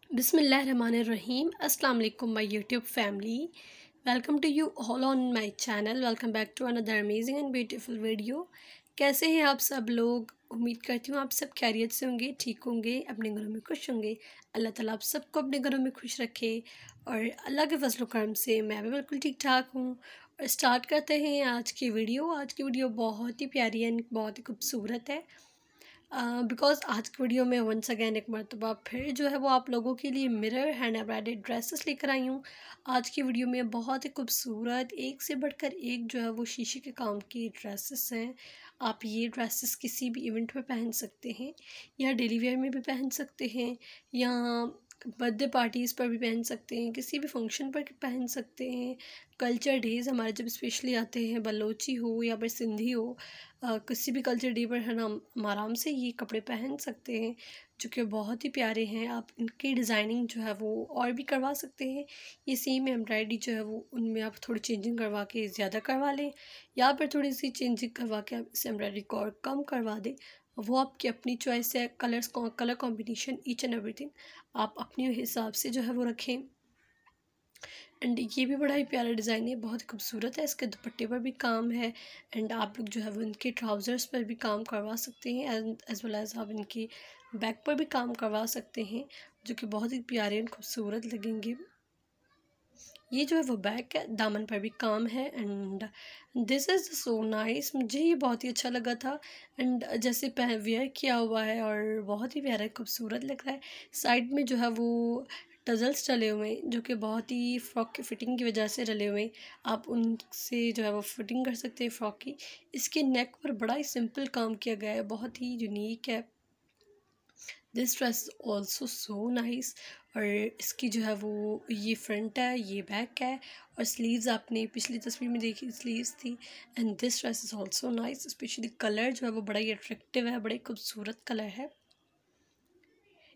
बिस्मिल्लाहिर्रहमानिर्रहीम। अस्सलाम वालेकुम my YouTube family. Welcome to you all on my channel. Welcome back to another amazing and beautiful video. कैसे हैं आप सब लोग? उम्मीद करती हूँ आप सब खैरियत से होंगे, ठीक होंगे, अपने घरों में खुश होंगे। अल्लाह ताला आप सबको अपने घरों में खुश रखे और अल्लाह के फजल करम से मैं भी बिल्कुल ठीक ठाक हूँ। और स्टार्ट करते हैं आज की वीडियो। आज की वीडियो बहुत ही प्यारी एंड बहुत ही खूबसूरत है। बिकॉज़ आज की वीडियो में वंस अगेन एक मरतबा फिर जो है वो आप लोगों के लिए मिरर हैंड एम्ब्रॉयडर्ड ड्रेसेस लेकर आई हूँ। आज की वीडियो में बहुत ही खूबसूरत, एक से बढ़कर एक जो है वो शीशे के काम की ड्रेसेस हैं। आप ये ड्रेसेस किसी भी इवेंट में पहन सकते हैं या डेली वेयर में भी पहन सकते हैं या बर्थडे पार्टीज़ पर भी पहन सकते हैं, किसी भी फंक्शन पर पहन सकते हैं। कल्चर डेज़ हमारे जब स्पेशली आते हैं, बलोची हो या फिर सिंधी हो, किसी भी कल्चर डे पर हम आराम से ये कपड़े पहन सकते हैं जो कि बहुत ही प्यारे हैं। आप इनकी डिज़ाइनिंग जो है वो और भी करवा सकते हैं। ये सेम एम्ब्रॉयडरी जो है वो उनमें आप थोड़ी चेंजिंग करवा के ज़्यादा करवा लें या फिर थोड़ी सी चेंजिंग करवा के आप इस एम्ब्रॉयडरी को और कम करवा दें। वो आपकी अपनी चॉइस है। Colour combination each and everything आप अपने हिसाब से जो है वो रखें। एंड ये भी बड़ा ही प्यारा डिज़ाइन है, बहुत ही खूबसूरत है। इसके दुपट्टे पर भी काम है एंड आप लोग जो है वो इनके ट्राउज़र्स पर भी काम करवा सकते हैं एंड एज़ वेल एज़ आप इनकी बैक पर भी काम करवा सकते हैं जो कि बहुत ही प्यारे एंड खूबसूरत लगेंगे। ये जो है वो बैक है, दामन पर भी काम है and this is so nice. मुझे ये बहुत ही अच्छा लगा था एंड जैसे वेयर किया हुआ है और बहुत ही प्यारा खूबसूरत लग रहा है। साइड में जो है वो टजल्स डले हुए हैं जो कि बहुत ही फ्रॉक की फिटिंग की वजह से डले हुए हैं। आप उनसे जो है वो फिटिंग कर सकते हैं फ्रॉक की। इसके नेक पर बड़ा ही सिंपल काम किया गया है, बहुत ही यूनिक है। This dress also so nice. और इसकी जो है वो ये फ्रंट है, ये बैक है और स्लीव्स आपने पिछली तस्वीर में देखी स्लीव्स थी। And this dress is also nice. Specially colour जो है वो बड़ा ही अट्रैक्टिव है, बड़े खूबसूरत कलर है।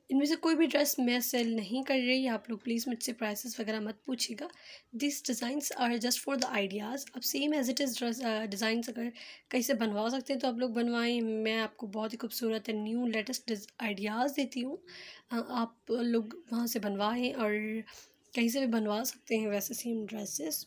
इनमें से कोई भी ड्रेस मैं सेल नहीं कर रही, आप लोग प्लीज़ मुझसे प्राइसेस वगैरह मत पूछिएगा। This designs are just for the ideas. अब same as it is dress designs अगर कहीं से बनवा सकते हैं तो आप लोग बनवाएं। मैं आपको बहुत ही खूबसूरत एंड न्यू लेटेस्ट आइडियाज़ देती हूँ, आप लोग वहाँ से बनवाएं और कहीं से भी बनवा सकते हैं वैसे सेम ड्रेसेस।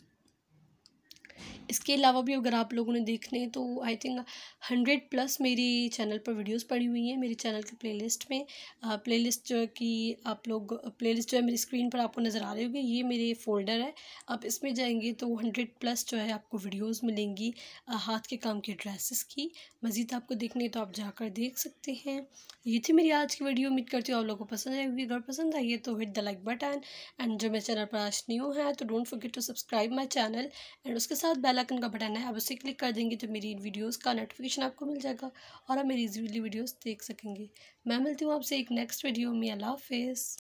इसके अलावा भी अगर आप लोगों ने देखने हैं तो आई थिंक 100+ मेरी चैनल पर वीडियोस पड़ी हुई हैं मेरे चैनल के प्लेलिस्ट में। प्लेलिस्ट जो है कि आप लोग प्लेलिस्ट जो है मेरी स्क्रीन पर आपको नज़र आ रही होगी, ये मेरे फ़ोल्डर है। आप इसमें जाएंगे तो 100+ जो है आपको वीडियोस मिलेंगी हाथ के काम के ड्रेसेस की। मज़ीद आपको देखने तो आप जाकर देख सकते हैं। ये थी मेरी आज की वीडियो। उम्मीद करती हूँ आप लोगों को पसंद आएगी। अगर पसंद आई है तो hit the like button and जो मेरे चैनल पर आज न्यू है तो don't forget to subscribe my channel and उसके साथ बेल आइकन का बटन है, आप उसे क्लिक कर देंगे तो मेरी वीडियोस का नोटिफिकेशन आपको मिल जाएगा और आप मेरी इजीली वीडियोस देख सकेंगे। मैं मिलती हूँ आपसे एक नेक्स्ट वीडियो में। अल्लाह हाफिज़।